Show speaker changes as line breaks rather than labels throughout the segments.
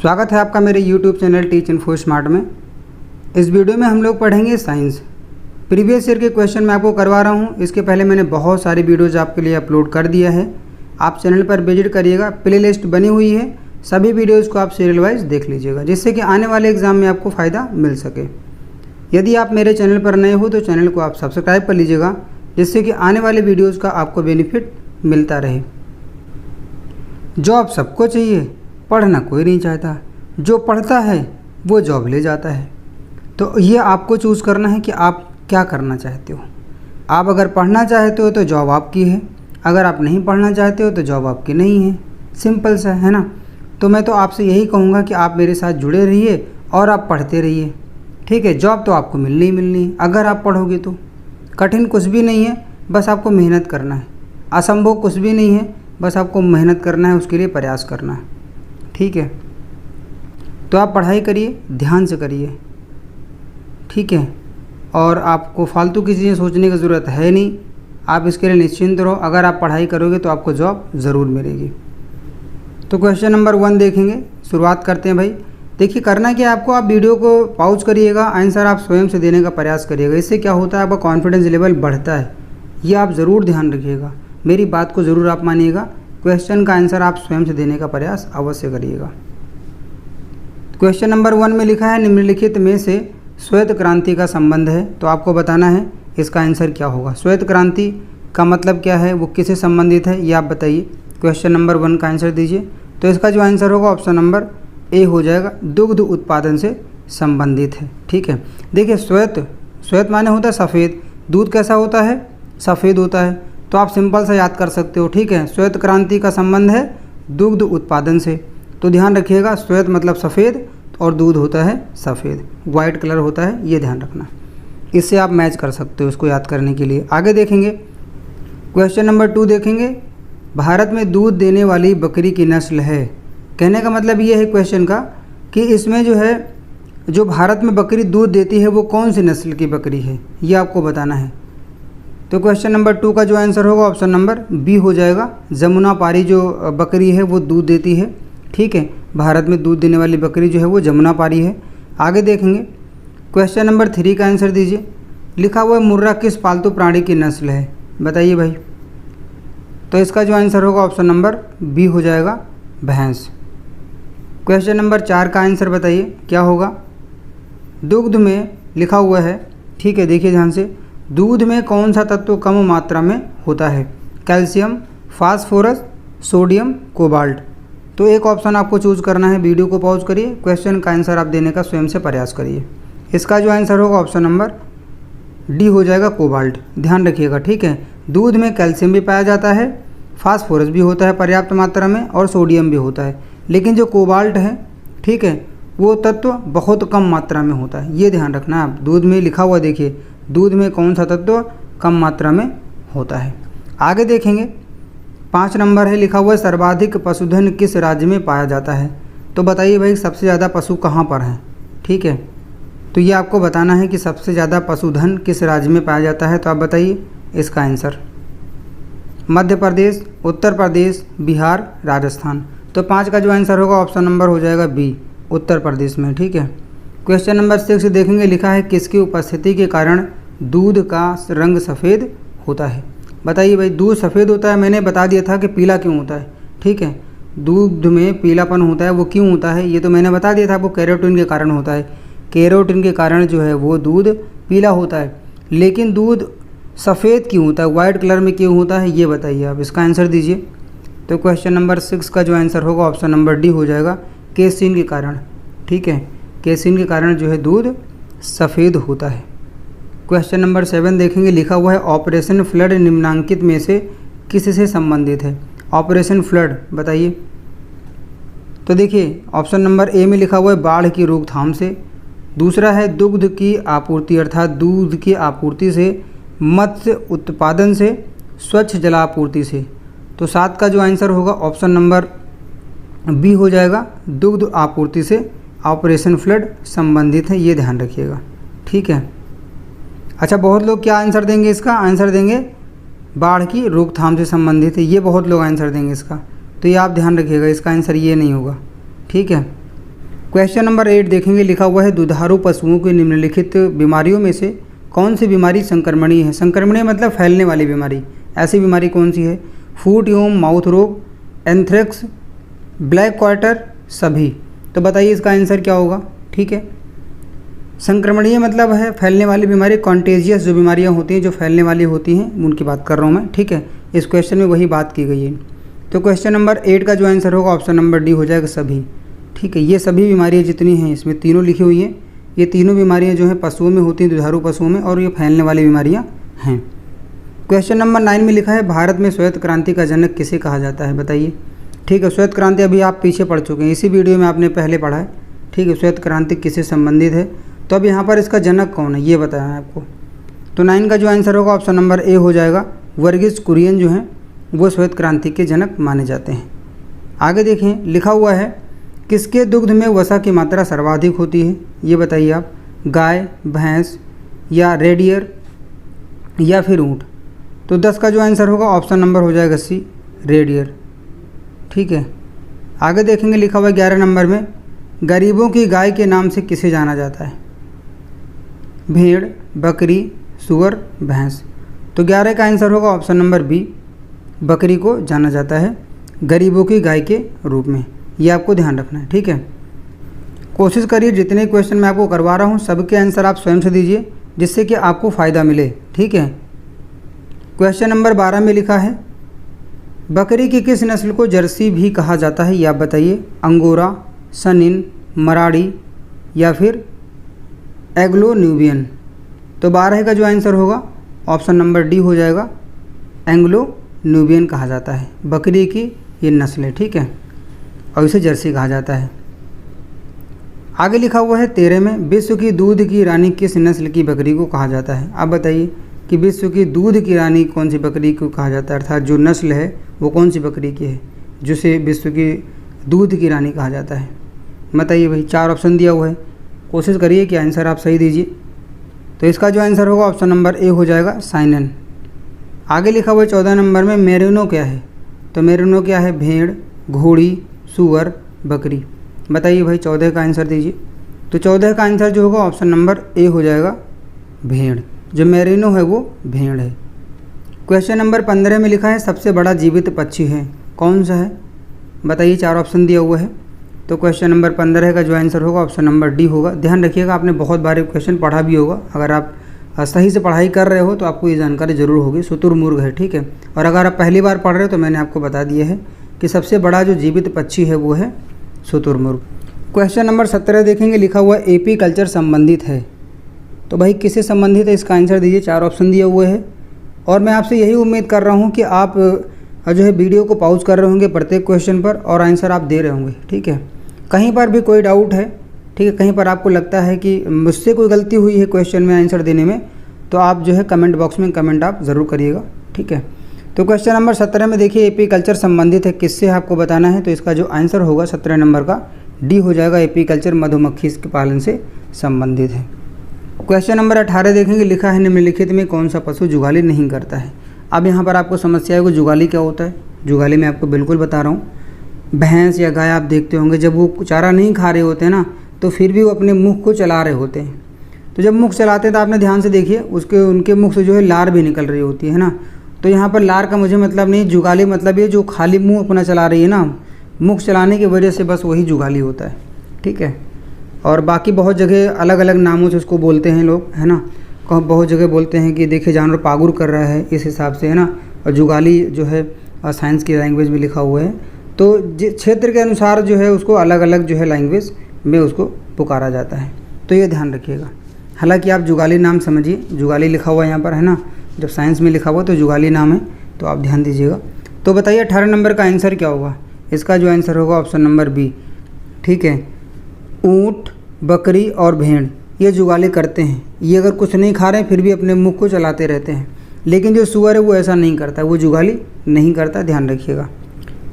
स्वागत है आपका मेरे YouTube channel teach info smart में। इस वीडियो में हम लोग पढ़ेंगे साइंस। प्रीवियस ईयर के क्वेश्चन मैं आपको करवा रहा हूँ। इसके पहले मैंने बहुत सारी वीडियोज़ आपके लिए अपलोड कर दिया है। आप चैनल पर विजिट करिएगा, प्ले लिस्ट बनी हुई है, सभी वीडियोज़ को आप सीरियल वाइज देख लीजिएगा, जिससे कि आने वाले एग्ज़ाम में आपको फ़ायदा मिल सके। यदि आप मेरे चैनल पर नए हो तो चैनल को आप सब्सक्राइब कर लीजिएगा, जिससे कि आने वाले वीडियोज़ का आपको बेनिफिट मिलता रहे। जॉब सबको चाहिए, पढ़ना कोई नहीं चाहता। जो पढ़ता है वो जॉब ले जाता है। तो ये आपको चूज़ करना है कि आप क्या करना चाहते हो। आप अगर पढ़ना चाहते हो तो जॉब आपकी है, अगर आप नहीं पढ़ना चाहते हो तो जॉब आपकी नहीं है। सिंपल सा है ना। तो मैं तो आपसे यही कहूँगा कि आप मेरे साथ जुड़े रहिए और आप पढ़ते रहिए, ठीक है। जॉब तो आपको मिलनी ही मिलनी है अगर आप पढ़ोगे तो। कठिन कुछ भी नहीं है, बस आपको मेहनत करना है। असंभव कुछ भी नहीं है, बस आपको मेहनत करना है, उसके लिए प्रयास करना है, ठीक है। तो आप पढ़ाई करिए, ध्यान से करिए, ठीक है। और आपको फालतू की चीज़ें सोचने की ज़रूरत है नहीं। आप इसके लिए निश्चिंत रहो। अगर आप पढ़ाई करोगे तो आपको जॉब ज़रूर मिलेगी। तो क्वेश्चन नंबर 1 देखेंगे। शुरुआत करते हैं भाई। देखिए, करना क्या है आपको, आप वीडियो को पॉज करिएगा, आंसर आप स्वयं से देने का प्रयास करिएगा। इससे क्या होता है, आपका कॉन्फिडेंस लेवल बढ़ता है। ये आप ज़रूर ध्यान रखिएगा, मेरी बात को ज़रूर आप मानिएगा। क्वेश्चन का आंसर आप स्वयं से देने का प्रयास अवश्य करिएगा। क्वेश्चन नंबर 1 में लिखा है, निम्नलिखित में से श्वेत क्रांति का संबंध है। तो आपको बताना है इसका आंसर क्या होगा। श्वेत क्रांति का मतलब क्या है, वो किससे संबंधित है, ये आप बताइए। क्वेश्चन नंबर 1 का आंसर दीजिए। तो इसका जो आंसर होगा ऑप्शन नंबर ए हो जाएगा, दुग्ध उत्पादन से संबंधित है, ठीक है। देखिए, श्वेत माने होता है सफ़ेद। दूध कैसा होता है, सफ़ेद होता है। तो आप सिंपल सा याद कर सकते हो, ठीक है। श्वेत क्रांति का संबंध है दुग्ध उत्पादन से। तो ध्यान रखिएगा, श्वेत मतलब सफ़ेद और दूध होता है सफ़ेद, वाइट कलर होता है, ये ध्यान रखना। इससे आप मैच कर सकते हो इसको याद करने के लिए। आगे देखेंगे, क्वेश्चन नंबर 2 देखेंगे। भारत में दूध देने वाली बकरी की नस्ल है। कहने का मतलब ये है क्वेश्चन का कि इसमें जो है, जो भारत में बकरी दूध देती है वो कौन सी नस्ल की बकरी है, ये आपको बताना है। तो क्वेश्चन नंबर 2 का जो आंसर होगा ऑप्शन नंबर बी हो जाएगा। जमुनापारी जो बकरी है वो दूध देती है, ठीक है। भारत में दूध देने वाली बकरी जो है वो जमुनापारी है। आगे देखेंगे, क्वेश्चन नंबर 3 का आंसर दीजिए। लिखा हुआ है, मुर्रा किस पालतू प्राणी की नस्ल है, बताइए भाई। तो इसका जो आंसर होगा ऑप्शन नंबर बी हो जाएगा, भैंस। क्वेश्चन नंबर 4 का आंसर बताइए क्या होगा। दुग्ध में लिखा हुआ है, ठीक है, देखिए ध्यान से। दूध में कौन सा तत्व कम मात्रा में होता है, कैल्शियम, फास्फोरस, सोडियम, कोबाल्ट। तो एक ऑप्शन आपको चूज़ करना है। वीडियो को पॉज करिए, क्वेश्चन का आंसर आप देने का स्वयं से प्रयास करिए। इसका जो आंसर होगा ऑप्शन नंबर डी हो जाएगा, कोबाल्ट। ध्यान रखिएगा, ठीक है। दूध में कैल्शियम भी पाया जाता है, फास्फोरस भी होता है पर्याप्त मात्रा में, और सोडियम भी होता है। लेकिन जो कोबाल्ट है, ठीक है, वो तत्व बहुत कम मात्रा में होता है, ये ध्यान रखना आप। दूध में लिखा हुआ देखिए, दूध में कौन सा तत्व कम मात्रा में होता है। आगे देखेंगे, 5 नंबर है, लिखा हुआ है, सर्वाधिक पशुधन किस राज्य में पाया जाता है। तो बताइए भाई, सबसे ज़्यादा पशु कहाँ पर हैं, ठीक है। तो ये आपको बताना है कि सबसे ज़्यादा पशुधन किस राज्य में पाया जाता है। तो आप बताइए इसका आंसर। मध्य प्रदेश, उत्तर प्रदेश, बिहार, राजस्थान। तो 5 का जो आंसर होगा ऑप्शन नंबर हो जाएगा बी, उत्तर प्रदेश में, ठीक है। क्वेश्चन नंबर 6 देखेंगे। लिखा है, किसकी उपस्थिति के कारण दूध का रंग सफ़ेद होता है। बताइए भाई, दूध सफ़ेद होता है, मैंने बता दिया था कि पीला क्यों होता है, ठीक है। दूध में पीलापन होता है, वो क्यों होता है ये तो मैंने बता दिया था, वो कैरोटीन के कारण होता है। कैरोटीन के कारण जो है वो दूध पीला होता है। लेकिन दूध सफ़ेद क्यों होता है, वाइट कलर में क्यों होता है, ये बताइए आप। इसका आंसर दीजिए। तो क्वेश्चन नंबर 6 का जो आंसर होगा ऑप्शन नंबर डी हो जाएगा, केसीन के कारण, ठीक है। केसीन के कारण जो है दूध सफ़ेद होता है। क्वेश्चन नंबर 7 देखेंगे। लिखा हुआ है, ऑपरेशन फ्लड निम्नांकित में से किससे संबंधित है। ऑपरेशन फ्लड बताइए। तो देखिए, ऑप्शन नंबर ए में लिखा हुआ है, बाढ़ की रोकथाम से। दूसरा है दुग्ध की आपूर्ति, अर्थात दूध की आपूर्ति से, मत्स्य उत्पादन से, स्वच्छ जलापूर्ति से। तो 7 का जो आंसर होगा ऑप्शन नंबर बी हो जाएगा, दुग्ध आपूर्ति से ऑपरेशन फ्लड संबंधित है, ये ध्यान रखिएगा, ठीक है। अच्छा, बहुत लोग क्या आंसर देंगे, इसका आंसर देंगे बाढ़ की रोकथाम से संबंधित है, ये बहुत लोग आंसर देंगे इसका। तो ये आप ध्यान रखिएगा, इसका आंसर ये नहीं होगा, ठीक है। क्वेश्चन नंबर 8 देखेंगे, लिखा हुआ है दुधारू पशुओं की निम्नलिखित बीमारियों में से कौन सी बीमारी संक्रमणीय है। संक्रमणीय मतलब फैलने वाली बीमारी। ऐसी बीमारी कौन सी है? फूट एवं माउथ रोग, एंथ्रेक्स, ब्लैक क्वार्टर, सभी। तो बताइए इसका आंसर क्या होगा। ठीक है, संक्रमणीय मतलब है फैलने वाली बीमारी। कॉन्टेजियस जो बीमारियां होती हैं जो फैलने वाली होती हैं उनकी बात कर रहा हूँ मैं। ठीक है, इस क्वेश्चन में वही बात की गई है। तो क्वेश्चन नंबर 8 का जो आंसर होगा ऑप्शन नंबर डी हो जाएगा, सभी। ठीक है, ये सभी बीमारियां जितनी हैं इसमें तीनों लिखी हुई हैं। ये तीनों बीमारियां जो हैं पशुओं में होती हैं, दुधारू पशुओं में, और ये फैलने वाली बीमारियां हैं। क्वेश्चन नंबर 9 में लिखा है भारत में श्वेत क्रांति का जनक किसे कहा जाता है, बताइए। ठीक है, श्वेत क्रांति अभी आप पीछे पढ़ चुके हैं, इसी वीडियो में आपने पहले पढ़ा है। ठीक है, श्वेत क्रांति किससे संबंधित है, तो अब यहाँ पर इसका जनक कौन है ये बताया है आपको। तो 9 का जो आंसर होगा ऑप्शन नंबर ए हो जाएगा। वर्गीज कुरियन जो हैं वो श्वेत क्रांति के जनक माने जाते हैं। आगे देखें, लिखा हुआ है किसके दुग्ध में वसा की मात्रा सर्वाधिक होती है, ये बताइए आप। गाय, भैंस या रेडियर या फिर ऊँट। तो 10 का जो आंसर होगा ऑप्शन नंबर हो जाएगा सी, रेडियर। ठीक है, आगे देखेंगे, लिखा हुआ है 11 नंबर में गरीबों की गाय के नाम से किसे जाना जाता है। भेड़, बकरी, सूअर, भैंस। तो 11 का आंसर होगा ऑप्शन नंबर बी, बकरी को जाना जाता है गरीबों की गाय के रूप में। ये आपको ध्यान रखना है। ठीक है, कोशिश करिए जितने क्वेश्चन मैं आपको करवा रहा हूँ सबके आंसर आप स्वयं से दीजिए, जिससे कि आपको फ़ायदा मिले। ठीक है, क्वेश्चन नंबर 12 में लिखा है बकरी की किस नस्ल को जर्सी भी कहा जाता है, ये आप बताइए। अंगोरा, सनिन, मराड़ी या फिर एग्लो न्यूबियन। तो 12 का जो आंसर होगा ऑप्शन नंबर डी हो जाएगा, एंग्लो न्यूबियन कहा जाता है बकरी की ये नस्ल है। ठीक है, और इसे जर्सी कहा जाता है। आगे लिखा हुआ है 13 में विश्व की दूध की रानी किस नस्ल की बकरी को कहा जाता है। आप बताइए कि विश्व की दूध की रानी कौन सी बकरी को कहा जाता है, अर्थात जो नस्ल है वो कौन सी बकरी की है जिसे विश्व की दूध की रानी कहा जाता है। बताइए भाई, 4 ऑप्शन दिया हुआ है, कोशिश करिए कि आंसर आप सही दीजिए। तो इसका जो आंसर होगा ऑप्शन नंबर ए हो जाएगा, साइनन। आगे लिखा हुआ है 14 नंबर में मेरिनो क्या है। तो मेरिनो क्या है, भेड़, घोड़ी, सूअर, बकरी। बताइए भाई 14 का आंसर दीजिए। तो 14 का आंसर जो होगा ऑप्शन नंबर ए हो जाएगा, भेड़। जो मेरिनो है वो भेड़ है। क्वेश्चन नंबर 15 में लिखा है सबसे बड़ा जीवित पक्षी है, कौन सा है, बताइए। 4 ऑप्शन दिया हुआ है। तो क्वेश्चन नंबर 15 का जो आंसर होगा ऑप्शन नंबर डी होगा। ध्यान रखिएगा, आपने बहुत बार क्वेश्चन पढ़ा भी होगा। अगर आप सही से पढ़ाई कर रहे हो तो आपको ये जानकारी ज़रूर होगी। शुतुरमुर्ग है। ठीक है, और अगर आप पहली बार पढ़ रहे हो तो मैंने आपको बता दिया है कि सबसे बड़ा जो जीवित पक्षी है वो है शुतुरमुर्ग। क्वेश्चन नंबर 17 देखेंगे, लिखा हुआ एपी कल्चर संबंधित है। तो भाई किससे संबंधित है, इसका आंसर दीजिए। 4 ऑप्शन दिए हुए हैं और मैं आपसे यही उम्मीद कर रहा हूँ कि आप जो है वीडियो को पॉज कर रहे होंगे प्रत्येक क्वेश्चन पर और आंसर आप दे रहे होंगे। ठीक है, कहीं पर भी कोई डाउट है, ठीक है, कहीं पर आपको लगता है कि मुझसे कोई गलती हुई है क्वेश्चन में आंसर देने में, तो आप जो है कमेंट बॉक्स में कमेंट आप ज़रूर करिएगा। ठीक है, तो क्वेश्चन नंबर 17 में देखिए एपी कल्चर संबंधित है किससे आपको बताना है। तो इसका जो आंसर होगा 17 नंबर का डी हो जाएगा, एपी कल्चर मधुमक्खी के पालन से संबंधित है। क्वेश्चन नंबर 18 देखेंगे, लिखा है निम्नलिखित में कौन सा पशु जुगाली नहीं करता है। अब यहाँ पर आपको समस्या है कि जुगाली क्या होता है। जुगाली मैं आपको बिल्कुल बता रहा हूँ। भैंस या गाय आप देखते होंगे जब वो चारा नहीं खा रहे होते हैं ना, तो फिर भी वो अपने मुख को चला रहे होते हैं। तो जब मुख चलाते हैं तो आपने ध्यान से देखिए उनके मुख से जो है लार भी निकल रही होती है ना। तो यहाँ पर लार का मुझे मतलब नहीं, जुगाली मतलब ये जो खाली मुंह अपना चला रही है ना, मुख चलाने की वजह से बस वही जुगाली होता है। ठीक है, और बाकी बहुत जगह अलग अलग नामों से उसको बोलते हैं लोग, है ना। बहुत जगह बोलते हैं कि देखिए जानवर पागुर कर रहा है इस हिसाब से, है ना। और जुगाली जो है साइंस की लैंग्वेज में लिखा हुआ है। तो क्षेत्र के अनुसार जो है उसको अलग अलग जो है लैंग्वेज में उसको पुकारा जाता है। तो ये ध्यान रखिएगा। हालांकि आप जुगाली नाम समझिए, जुगाली लिखा हुआ है यहाँ पर, है ना। जब साइंस में लिखा हुआ तो जुगाली नाम है, तो आप ध्यान दीजिएगा। तो बताइए 18 नंबर का आंसर क्या होगा। इसका जो आंसर होगा ऑप्शन नंबर बी। ठीक है, ऊँट, बकरी और भेड़ ये जुगाली करते हैं। ये अगर कुछ नहीं खा रहे हैं फिर भी अपने मुख को चलाते रहते हैं। लेकिन जो सूअर है वो ऐसा नहीं करता, वो जुगाली नहीं करता, ध्यान रखिएगा।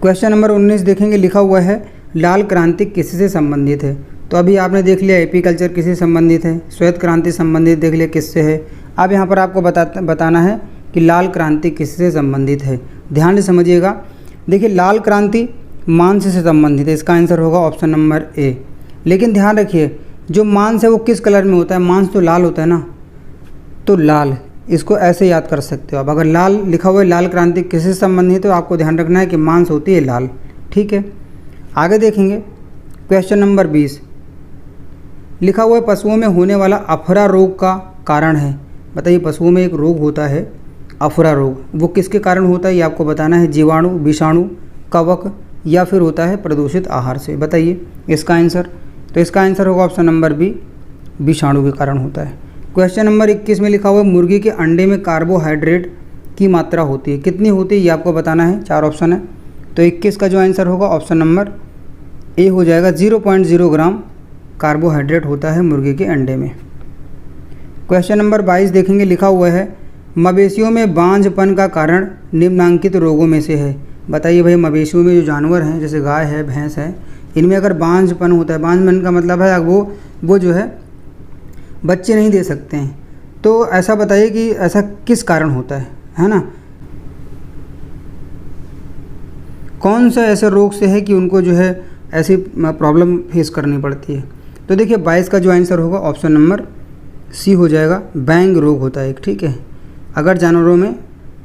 क्वेश्चन नंबर 19 देखेंगे, लिखा हुआ है लाल क्रांति किससे संबंधित है। तो अभी आपने देख लिया एपी कल्चर किससे संबंधित है, श्वेत क्रांति संबंधित देख लिया किससे है। अब यहाँ पर आपको बताना है कि लाल क्रांति किससे संबंधित है। ध्यान से समझिएगा। देखिए लाल क्रांति मांस से संबंधित है, इसका आंसर होगा ऑप्शन नंबर ए। लेकिन ध्यान रखिए जो मांस है वो किस कलर में होता है, मांस तो लाल होता है ना, तो लाल, इसको ऐसे याद कर सकते हो आप। अगर लाल लिखा हुआ है, लाल क्रांति किससे संबंधित है, तो आपको ध्यान रखना है कि मांस होती है लाल। ठीक है, आगे देखेंगे क्वेश्चन नंबर 20। लिखा हुआ है पशुओं में होने वाला अफरा रोग का कारण है। बताइए पशुओं में एक रोग होता है अफरा रोग, वो किसके कारण होता है ये आपको बताना है। जीवाणु, विषाणु, कवक या फिर होता है प्रदूषित आहार से। बताइए इसका आंसर। तो इसका आंसर होगा ऑप्शन नंबर बी, विषाणु के कारण होता है। क्वेश्चन नंबर 21 में लिखा हुआ है मुर्गी के अंडे में कार्बोहाइड्रेट की मात्रा होती है, कितनी होती है ये आपको बताना है। 4 ऑप्शन है, तो 21 का जो आंसर होगा ऑप्शन नंबर ए हो जाएगा। 0.0 ग्राम कार्बोहाइड्रेट होता है मुर्गी के अंडे में। क्वेश्चन नंबर 22 देखेंगे, लिखा हुआ है मवेशियों में बांझपन का कारण निम्नांकित रोगों में से है। बताइए भाई मवेशियों में जो जानवर हैं जैसे गाय है, भैंस है, इनमें अगर बांझपन होता है, बांझपन का मतलब है वो जो है बच्चे नहीं दे सकते हैं, तो ऐसा बताइए कि ऐसा किस कारण होता है ना। कौन सा ऐसे रोग से है कि उनको जो है ऐसी प्रॉब्लम फेस करनी पड़ती है। तो देखिए 22 का जो आंसर होगा ऑप्शन नंबर सी हो जाएगा, बैंग रोग होता है एक। ठीक है, अगर जानवरों में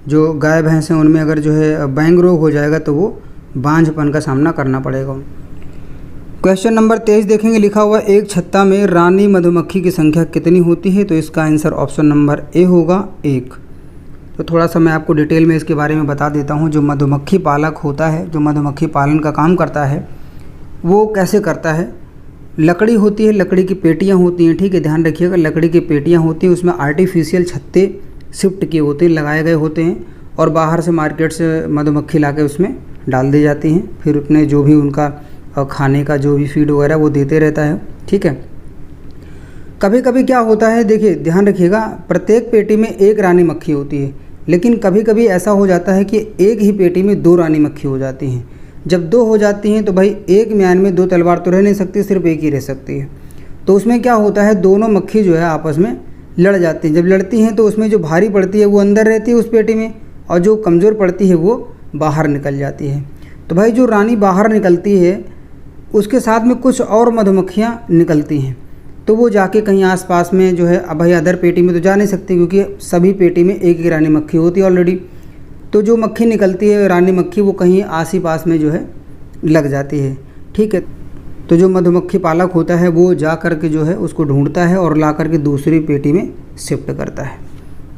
जो गाय भैंस हैं उनमें अगर जो है बैंग रोग हो जाएगा तो वो बांझपन का सामना करना पड़ेगा। क्वेश्चन नंबर 23 देखेंगे, लिखा हुआ एक छत्ता में रानी मधुमक्खी की संख्या कितनी होती है। तो इसका आंसर ऑप्शन नंबर ए होगा 1। तो थोड़ा सा मैं आपको डिटेल में इसके बारे में बता देता हूँ। जो मधुमक्खी पालक होता है, जो मधुमक्खी पालन का काम करता है, वो कैसे करता है। लकड़ी होती है, लकड़ी की पेटियाँ होती हैं। ठीक है, ध्यान रखिएगा, लकड़ी की पेटियाँ होती हैं, उसमें आर्टिफिशियल छत्ते शिफ्ट किए होते हैं, लगाए गए होते हैं, और बाहर से मार्केट से मधुमक्खी ला के उसमें डाल दी जाती हैं। फिर अपने जो भी उनका खाने का जो भी फीड वगैरह वो देते रहता है। ठीक है, कभी कभी क्या होता है, देखिए ध्यान रखिएगा, प्रत्येक पेटी में एक रानी मक्खी होती है, लेकिन कभी कभी ऐसा हो जाता है कि एक ही पेटी में 2 रानी मक्खी हो जाती हैं। जब 2 हो जाती हैं तो भाई एक म्यान में 2 तलवार तो रह नहीं सकती, सिर्फ एक ही रह सकती है। तो उसमें क्या होता है, दोनों मक्खी जो है आपस में लड़ जाती हैं। जब लड़ती हैं तो उसमें जो भारी पड़ती है वो अंदर रहती है उस पेटी में, और जो कमज़ोर पड़ती है वो बाहर निकल जाती है। तो भाई जो रानी बाहर निकलती है उसके साथ में कुछ और मधुमक्खियाँ निकलती हैं, तो वो जाके कहीं आसपास में जो है, अब भाई अदर पेटी में तो जा नहीं सकती क्योंकि सभी पेटी में एक ही रानी मक्खी होती है ऑलरेडी। तो जो मक्खी निकलती है रानी मक्खी, वो कहीं आस ही पास में जो है लग जाती है। ठीक है, तो जो मधुमक्खी पालक होता है वो जा कर के जो है उसको ढूंढता है और ला कर के दूसरी पेटी में शिफ्ट करता है।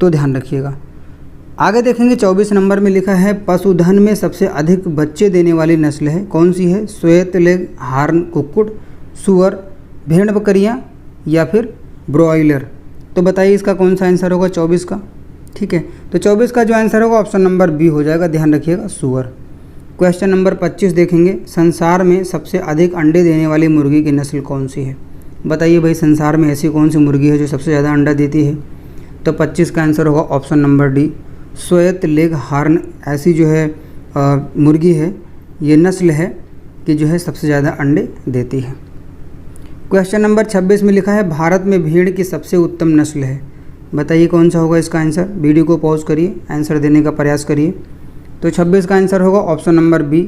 तो ध्यान रखिएगा। आगे देखेंगे 24 नंबर में लिखा है पशुधन में सबसे अधिक बच्चे देने वाली नस्ल है, कौन सी है। श्वेत लेग हार्न कुक्कुट, सुअर, भेड़ बकरियाँ या फिर ब्रॉयलर। तो बताइए इसका कौन सा आंसर होगा 24 का। ठीक है, तो 24 का जो आंसर होगा ऑप्शन नंबर बी हो जाएगा, ध्यान रखिएगा, सुअर। क्वेश्चन नंबर 25 देखेंगे, संसार में सबसे अधिक अंडे देने वाली मुर्गी की नस्ल कौन सी है। बताइए भाई संसार में ऐसी कौन सी मुर्गी है जो सबसे ज़्यादा अंडा देती है। तो 25 का आंसर होगा ऑप्शन नंबर डी, श्वेत लेग हार्न। ऐसी जो है मुर्गी है, ये नस्ल है कि जो है सबसे ज़्यादा अंडे देती है। क्वेश्चन नंबर 26 में लिखा है भारत में भेड़ की सबसे उत्तम नस्ल है। बताइए कौन सा होगा इसका आंसर। वीडियो को पॉज करिए, आंसर देने का प्रयास करिए। तो 26 का आंसर होगा option number B,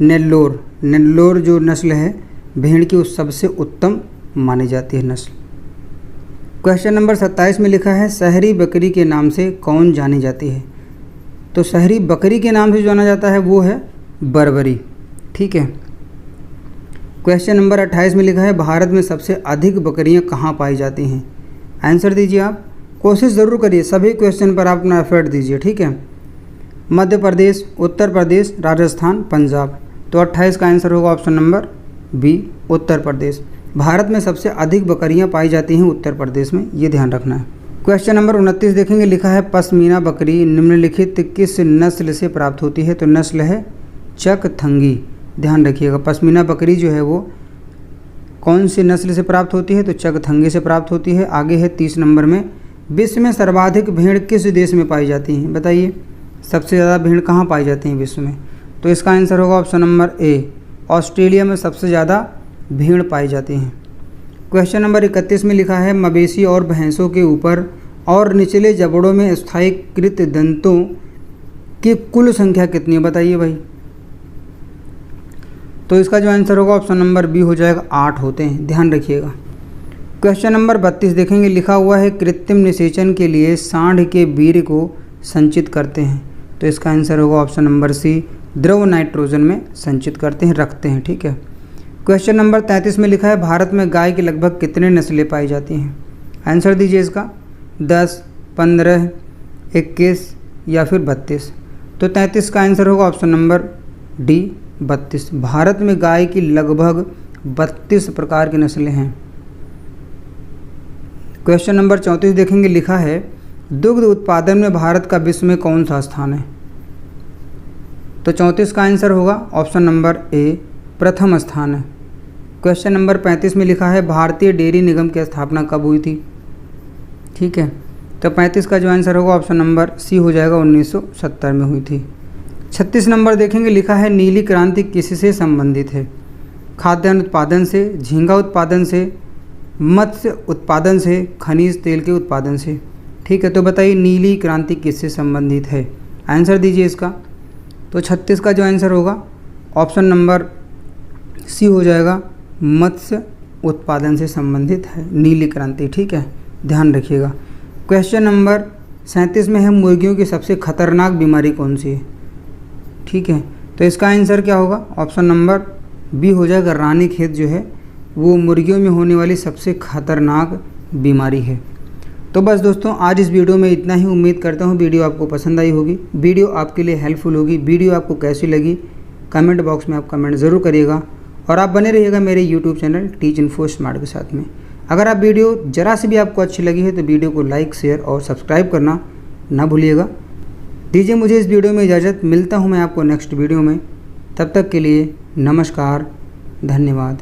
Nellore. Nellore जो नस्ल है भेड़ की उस सबसे उत्तम मानी जाती है नस्ल। क्वेश्चन नंबर 27 में लिखा है शहरी बकरी के नाम से कौन जानी जाती है। तो शहरी बकरी के नाम से जाना जाता है वो है बर्बरी। ठीक है, क्वेश्चन नंबर 28 में लिखा है भारत में सबसे अधिक बकरियां कहाँ पाई जाती हैं। आंसर दीजिए आप, कोशिश ज़रूर करिए, सभी क्वेश्चन पर आप अपना एफर्ट दीजिए। ठीक है, मध्य प्रदेश, उत्तर प्रदेश, राजस्थान, पंजाब। तो 28 का आंसर होगा option number B, Uttar Pradesh. Bharat में सबसे अधिक बकरियां पाई जाती हैं उत्तर प्रदेश में, ये ध्यान रखना है। क्वेश्चन नंबर 29 देखेंगे, लिखा है पश्मीना बकरी निम्नलिखित किस नस्ल से प्राप्त होती है। तो नस्ल है चकथंगी। ध्यान रखिएगा, पश्मीना बकरी जो है वो कौन सी नस्ल से प्राप्त होती है। तो चकथंगी से प्राप्त होती है। आगे है 30 नंबर में, विश्व में सर्वाधिक भेड़ किस देश में पाई जाती हैं। बताइए सबसे ज़्यादा भेड़ कहाँ पाई जाती हैं विश्व में। तो इसका आंसर होगा ऑप्शन नंबर ए, ऑस्ट्रेलिया में सबसे ज़्यादा भेड़ पाई जाती हैं। क्वेश्चन नंबर 31 में लिखा है मवेशी और भैंसों के ऊपर और निचले जबड़ों में स्थायीकृत दंतों की कुल संख्या कितनी है। बताइए भाई, तो इसका जो आंसर होगा ऑप्शन नंबर बी हो जाएगा, 8 होते हैं, ध्यान रखिएगा। क्वेश्चन नंबर 32 देखेंगे, लिखा हुआ है कृत्रिम निषेचन के लिए सांड के वीर्य को संचित करते हैं। तो इसका आंसर होगा ऑप्शन नंबर सी, द्रव नाइट्रोजन में संचित करते हैं, रखते हैं, ठीक है। क्वेश्चन नंबर 33 में लिखा है भारत में गाय की लगभग कितने नस्लें पाई जाती हैं। आंसर दीजिए इसका, 10, 15, 21 या फिर 32। तो 33 का आंसर होगा ऑप्शन नंबर डी, 32। भारत में गाय की लगभग 32 प्रकार की नस्लें हैं। क्वेश्चन नंबर 34 देखेंगे, लिखा है दुग्ध उत्पादन में भारत का विश्व में कौन सा स्थान है। तो 34 का आंसर होगा ऑप्शन नंबर ए, प्रथम स्थान है। क्वेश्चन नंबर 35 में लिखा है भारतीय डेयरी निगम की स्थापना कब हुई थी। ठीक है, तो 35 का जो आंसर होगा ऑप्शन नंबर सी हो जाएगा, 1970 में हुई थी। 36 नंबर देखेंगे, लिखा है नीली क्रांति किससे संबंधित है। खाद्यान्न उत्पादन से, झींगा उत्पादन से, मत्स्य उत्पादन से, खनिज तेल के उत्पादन से। ठीक है, तो बताइए नीली क्रांति किससे संबंधित है, आंसर दीजिए इसका। तो 36 का जो आंसर होगा ऑप्शन नंबर सी हो जाएगा, मत्स्य उत्पादन से संबंधित है नीली क्रांति। ठीक है, ध्यान रखिएगा। क्वेश्चन नंबर 37 में है मुर्गियों की सबसे खतरनाक बीमारी कौन सी है। ठीक है, तो इसका आंसर क्या होगा, ऑप्शन नंबर बी हो जाएगा, रानीखेत जो है वो मुर्गियों में होने वाली सबसे खतरनाक बीमारी है। तो बस दोस्तों, आज इस वीडियो में इतना ही। उम्मीद करता हूँ वीडियो आपको पसंद आई होगी, वीडियो आपके लिए हेल्पफुल होगी। वीडियो आपको कैसी लगी कमेंट बॉक्स में आप कमेंट ज़रूर करिएगा, और आप बने रहिएगा मेरे YouTube channel teach info smart के साथ में। अगर आप वीडियो ज़रा से भी आपको अच्छी लगी है तो वीडियो को लाइक, शेयर और सब्सक्राइब करना ना भूलिएगा। दीजिए मुझे इस वीडियो में इजाज़त, मिलता हूँ मैं आपको नेक्स्ट वीडियो में। तब तक के लिए नमस्कार, धन्यवाद।